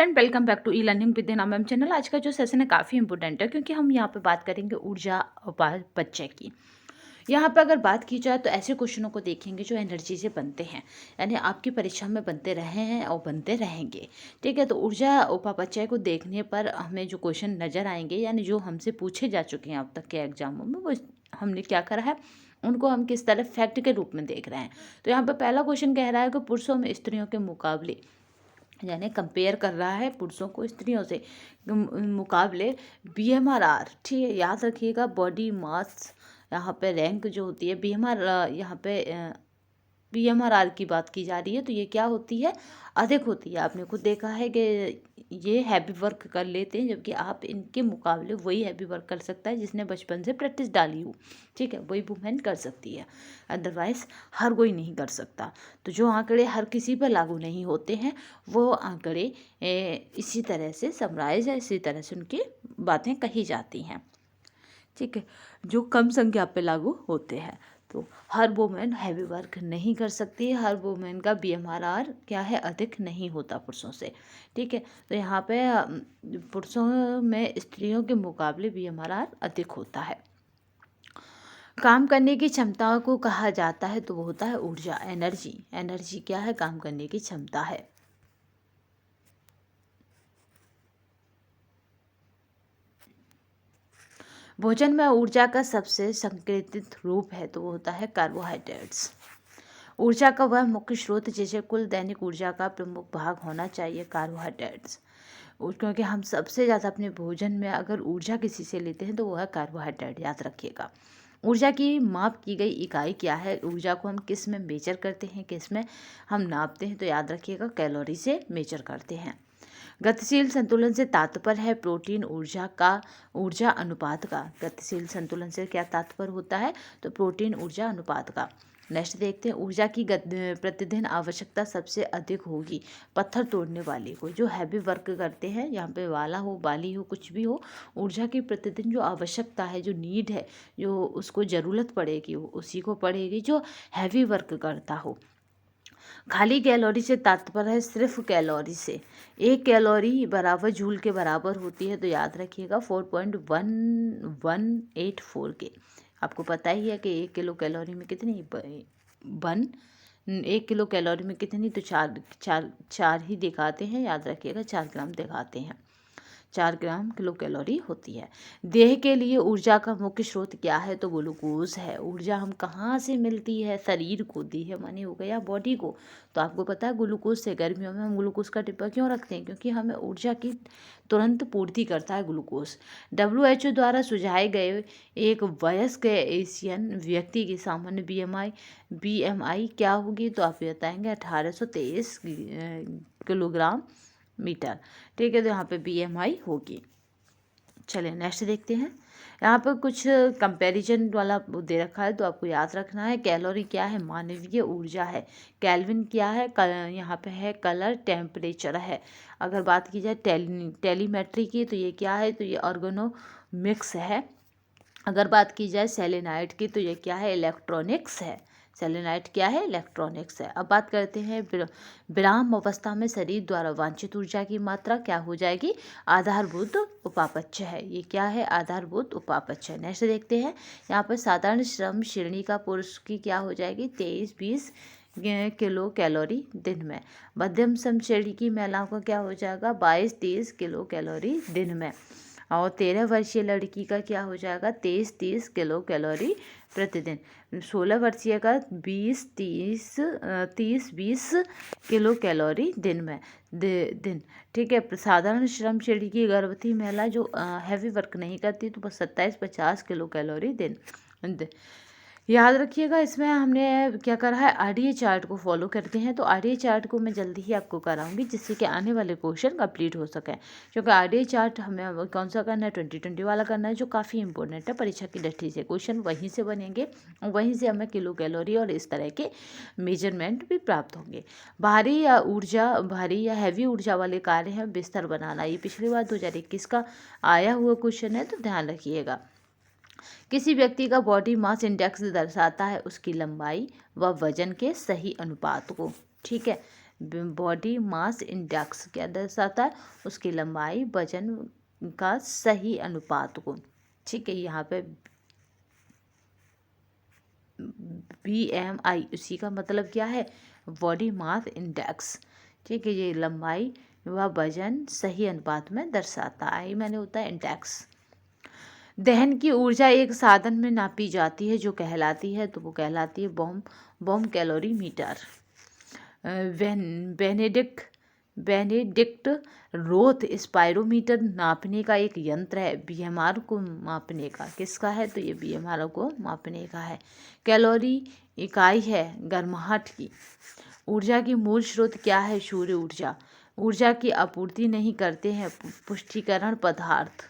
Friend welcome back to e learning with नाम ma'am channel. आज का जो सेशन है काफ़ी इंपॉर्टेंट है क्योंकि हम यहाँ पे बात करेंगे ऊर्जा अपचय की। यहाँ पे अगर बात की जाए तो ऐसे क्वेश्चनों को देखेंगे जो एनर्जी से बनते हैं, यानी आपकी परीक्षा में बनते रहे हैं और बनते रहेंगे। ठीक है, तो ऊर्जा उपापचय को देखने पर हमें जो क्वेश्चन नज़र आएंगे यानी जो हमसे पूछे जा चुके हैं अब तक के एग्जामों में, वो हमने क्या करा है, उनको हम किस तरह फैक्ट के रूप में देख रहे हैं। तो यहाँ पर पहला क्वेश्चन कह रहा है कि पुरुषों में स्त्रियों के मुकाबले, यानी कंपेयर कर रहा है पुरुषों को स्त्रियों से मुकाबले बीएमआर। ठीक है, याद रखिएगा बॉडी मास यहाँ पे रैंक जो होती है बीएमआर, यहाँ पे बीएमआर की बात की जा रही है, तो ये क्या होती है, अधिक होती है। आपने खुद देखा है कि ये हैवी वर्क कर लेते हैं, जबकि आप इनके मुकाबले वही हैवी वर्क कर सकता है जिसने बचपन से प्रैक्टिस डाली हो। ठीक है, वही वुमेन कर सकती है, अदरवाइज हर कोई नहीं कर सकता। तो जो आंकड़े हर किसी पर लागू नहीं होते हैं वो आंकड़े इसी तरह से समराइज है, इसी तरह से उनकी बातें कही जाती हैं। ठीक है, जो कम संख्या पे लागू होते हैं। तो हर वुमेन हैवी वर्क नहीं कर सकती, हर वुमेन का बीएमआर क्या है, अधिक नहीं होता पुरुषों से। ठीक है, तो यहाँ पे पुरुषों में स्त्रियों के मुकाबले बीएमआर अधिक होता है। काम करने की क्षमता को कहा जाता है तो वो होता है ऊर्जा, एनर्जी। एनर्जी क्या है, काम करने की क्षमता है। भोजन में ऊर्जा का सबसे संकेतित रूप है तो वो होता है कार्बोहाइड्रेट्स। ऊर्जा का वह मुख्य स्रोत जिसे कुल दैनिक ऊर्जा का प्रमुख भाग होना चाहिए, कार्बोहाइड्रेट्स। क्योंकि हम सबसे ज़्यादा अपने भोजन में अगर ऊर्जा किसी से लेते हैं तो वो है कार्बोहाइड्रेट, याद रखिएगा। ऊर्जा की माप की गई इकाई क्या है, ऊर्जा को हम किस में मेजर करते हैं, किस में हम नापते हैं, तो याद रखिएगा कैलोरी से मेजर करते हैं। गतिशील संतुलन से तात्पर्य है प्रोटीन ऊर्जा अनुपात का। गतिशील संतुलन से क्या तात्पर्य होता है, तो प्रोटीन ऊर्जा अनुपात का। नेक्स्ट देखते हैं, ऊर्जा की प्रतिदिन आवश्यकता सबसे अधिक होगी पत्थर तोड़ने वाले को, जो हैवी वर्क करते हैं, यहाँ पे वाला हो बाली हो कुछ भी हो, ऊर्जा की प्रतिदिन जो आवश्यकता है, जो नीड है, जो उसको ज़रूरत पड़ेगी वो उसी को पड़ेगी जो हैवी वर्क करता हो। खाली कैलोरी से तात्पर्य है सिर्फ कैलोरी से। एक कैलोरी बराबर जूल के बराबर होती है, तो याद रखिएगा 4.1184 के। आपको पता ही है कि 1 किलो कैलोरी में कितनी वन 1 किलो कैलोरी में कितनी, तो चार ही दिखाते हैं, याद रखिएगा 4 ग्राम दिखाते हैं। 4 ग्राम किलो कैलोरी होती है। देह के लिए ऊर्जा का मुख्य स्रोत क्या है, तो ग्लूकोज है। ऊर्जा हम कहाँ से मिलती है, शरीर को, देह माने हो गया बॉडी को। तो आपको पता है ग्लूकोज से, गर्मियों में हम ग्लूकोज का डिब्बा क्यों रखते हैं, क्योंकि हमें ऊर्जा की तुरंत पूर्ति करता है ग्लूकोज। WHO द्वारा सुझाए गए एक वयस्क एशियन व्यक्ति की सामान्य BMI क्या होगी, तो आप बताएंगे 1823 किलोग्राम मीटर। ठीक है, तो यहाँ पे BMI होगी। चलिए नेक्स्ट देखते हैं। यहाँ पर कुछ कंपैरिजन वाला दे रखा है तो आपको याद रखना है। कैलोरी क्या है, मानवीय ऊर्जा है। केल्विन क्या है, यहाँ पे है कलर टेम्परेचर है। अगर बात की जाए टेलीमेट्री की तो ये क्या है, तो ये ऑर्गेनोमिक्स है। अगर बात की जाए सेलेनाइट की तो ये क्या है, इलेक्ट्रॉनिक्स है। सेलेनाइट क्या है, इलेक्ट्रॉनिक्स है। अब बात करते हैं विराम अवस्था में शरीर द्वारा वांछित ऊर्जा की मात्रा क्या हो जाएगी, आधारभूत उपापचय है। ये क्या है, आधारभूत उपापचय। नेक्स्ट देखते हैं, यहाँ पर साधारण श्रम श्रेणी का पुरुष की क्या हो जाएगी, 23-20 किलो कैलोरी दिन में। मध्यम श्रम श्रेणी की महिलाओं का क्या हो जाएगा, 22-30 किलो कैलोरी दिन में। और 13 वर्षीय लड़की का क्या हो जाएगा, 23-30 किलो कैलोरी प्रतिदिन। 16 वर्षीय का 30-20 किलो कैलोरी दिन में दिन। ठीक है, साधारण श्रम श्रेणी की गर्भवती महिला जो हैवी वर्क नहीं करती तो बस 27-50 किलो कैलोरी दिन। याद रखिएगा, इसमें हमने क्या करा है, RDA चार्ट को फॉलो करते हैं। तो RDA चार्ट को मैं जल्दी ही आपको कराऊंगी जिससे कि आने वाले क्वेश्चन कंप्लीट हो सके, क्योंकि RDA चार्ट हमें कौन सा करना है, 2020 वाला करना है, जो काफ़ी इंपॉर्टेंट है। परीक्षा की दृष्टि से क्वेश्चन वहीं से बनेंगे, वहीं से हमें किलो कैलोरी और इस तरह के मेजरमेंट भी प्राप्त होंगे। भारी या हैवी ऊर्जा वाले कार्य हैं बिस्तर बनाना। ये पिछली बार 2021 का आया हुआ क्वेश्चन है, तो ध्यान रखिएगा। किसी व्यक्ति का बॉडी मास इंडेक्स दर्शाता है उसकी लंबाई व वजन के सही अनुपात को। ठीक है, बॉडी मास इंडेक्स क्या दर्शाता है? उसकी लंबाई वजन का सही अनुपात को। ठीक है, यहाँ पे BMI उसी का मतलब क्या है? Body mass index. ठीक है, ये लंबाई व वजन सही अनुपात में दर्शाता है। आई मैंने होता है इंडेक्स। दहन की ऊर्जा एक साधन में नापी जाती है जो कहलाती है, तो वो कहलाती है bomb calorimeter. Benedict Roth spirometer नापने का एक यंत्र है। BMR को मापने का। किसका है? तो ये BMR को मापने का है। कैलोरी इकाई है गर्माहट की। ऊर्जा की मूल स्रोत क्या है? सूर्य ऊर्जा। ऊर्जा की आपूर्ति नहीं करते हैं पुष्टिकरण पदार्थ।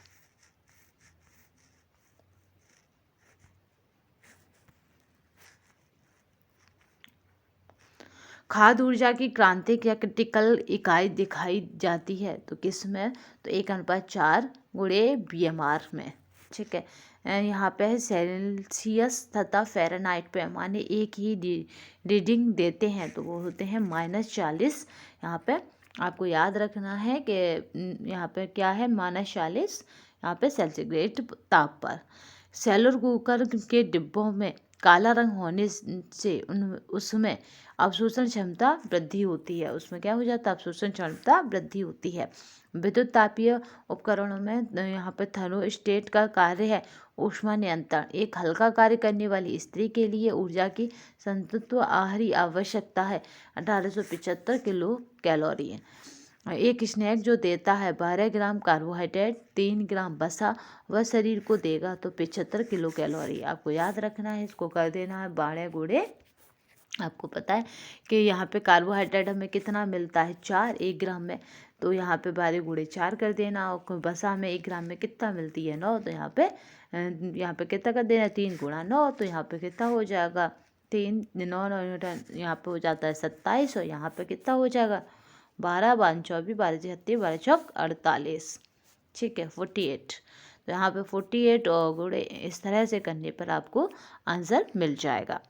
खाद्य ऊर्जा की क्रांतिक या क्रिटिकल इकाई दिखाई जाती है तो किस में? तो 1:4 गुणे BMR में। ठीक है, यहाँ पे सेल्सियस तथा फ़ारेनहाइट पैमाने एक ही रीडिंग देते हैं, तो वो होते हैं -40। यहाँ पे आपको याद रखना है कि यहाँ पे क्या है? -40 यहाँ पे सेंटीग्रेड ताप पर। सेलर कुकर के डिब्बों में काला रंग होने से उसमें अवशोषण क्षमता वृद्धि होती है। उसमें क्या हो जाता है? अवशोषण क्षमता वृद्धि होती है। विद्युत तापीय उपकरणों में यहाँ पे थर्मोस्टेट का कार्य है ऊष्मा नियंत्रण। एक हल्का कार्य करने वाली स्त्री के लिए ऊर्जा की संतुलित आहारी आवश्यकता है 1875 किलो कैलोरी। एक स्नैक जो देता है 12 ग्राम कार्बोहाइड्रेट, 3 ग्राम वसा, वह शरीर को देगा तो 75 किलो कैलोरी। आपको याद रखना है, इसको कर देना है 12 गुणे। आपको पता है कि यहाँ पे कार्बोहाइड्रेट हमें कितना मिलता है? 4 1 ग्राम में, तो यहाँ पे 12 गुणे 4 कर देना। और वसा हमें 1 ग्राम में कितना मिलती है? 9, तो यहाँ पे कितना कर देना? 3 गुणा 9, तो यहाँ पे कितना हो जाएगा? 3 9 9 यहाँ पे हो जाता है 27, और यहाँ पे कितना हो जाएगा? 12 12 24 12 36 12 चौक 48। ठीक है, 48। तो यहाँ पे 48 और गुणे इस तरह से करने पर आपको आंसर मिल जाएगा।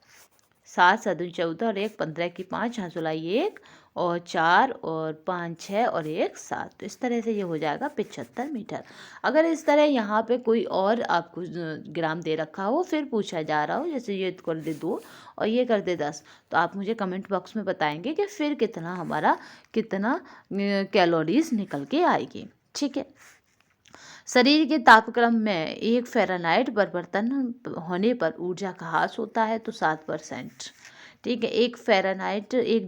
7 7 14 और 1 15 की 5 हाँ सुलाई 1 और 4 और 5 6 और 1 7। तो इस तरह से ये हो जाएगा 75 मीटर। अगर इस तरह यहाँ पे कोई और आपको ग्राम दे रखा हो, फिर पूछा जा रहा हो, जैसे ये कर दे 2 और ये कर दे 10, तो आप मुझे कमेंट बॉक्स में बताएंगे कि फिर कितना कैलोरीज निकल के आएगी। ठीक है, शरीर के तापक्रम में 1 फ़ारेनहाइट परिवर्तन होने पर ऊर्जा का ह्रास होता है तो 7%। ठीक है, 1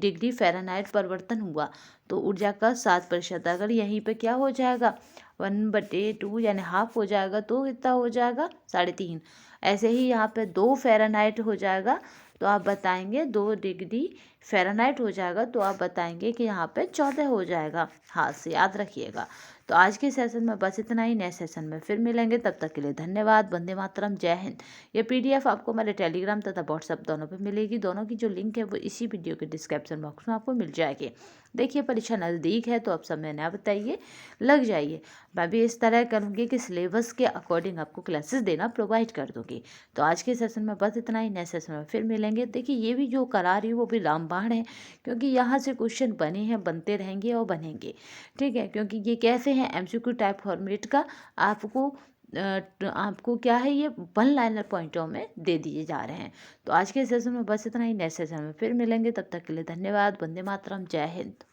डिग्री फ़ारेनहाइट परिवर्तन हुआ तो ऊर्जा का 7%। अगर यहीं पे क्या हो जाएगा? 1/2 यानी हाफ हो जाएगा, तो कितना हो जाएगा? 3.5। ऐसे ही यहाँ पे 2 फ़ारेनहाइट हो जाएगा तो आप बताएंगे 2 डिग्री फ़ारेनहाइट हो जाएगा, तो आप बताएंगे कि यहाँ पे 14 हो जाएगा। हाथ से याद रखिएगा। तो आज के सेशन में बस इतना ही। नए सेशन में फिर मिलेंगे, तब तक के लिए धन्यवाद। वंदे मातरम, जय हिंद। ये PDF आपको हमारे टेलीग्राम तथा व्हाट्सएप दोनों पे मिलेगी। दोनों की जो लिंक है वो इसी वीडियो के डिस्क्रिप्शन बॉक्स में आपको मिल जाएगी। देखिए, परीक्षा नज़दीक है तो आप समय ना बताइए, लग जाइए। मैं भी इस तरह करूँगी कि सिलेबस के अकॉर्डिंग आपको क्लासेस देना प्रोवाइड कर दूँगी। तो आज के सेशन में बस इतना ही। नए सेशन में फिर मिलेंगे। देखिए, ये भी जो करा रही हूँ वो भी रामबाण है, क्योंकि यहाँ से क्वेश्चन बने हैं, बनते रहेंगे और बनेंगे। ठीक है, क्योंकि ये कैसे हैं? MCQ टाइप फॉर्मेट का आपको क्या है? ये 1 लाइनर पॉइंटों में दे दिए जा रहे हैं। तो आज के सेशन में बस इतना ही। नेक्स्ट सेशन में फिर मिलेंगे, तब तक के लिए धन्यवाद। वंदे मातरम, जय हिंद।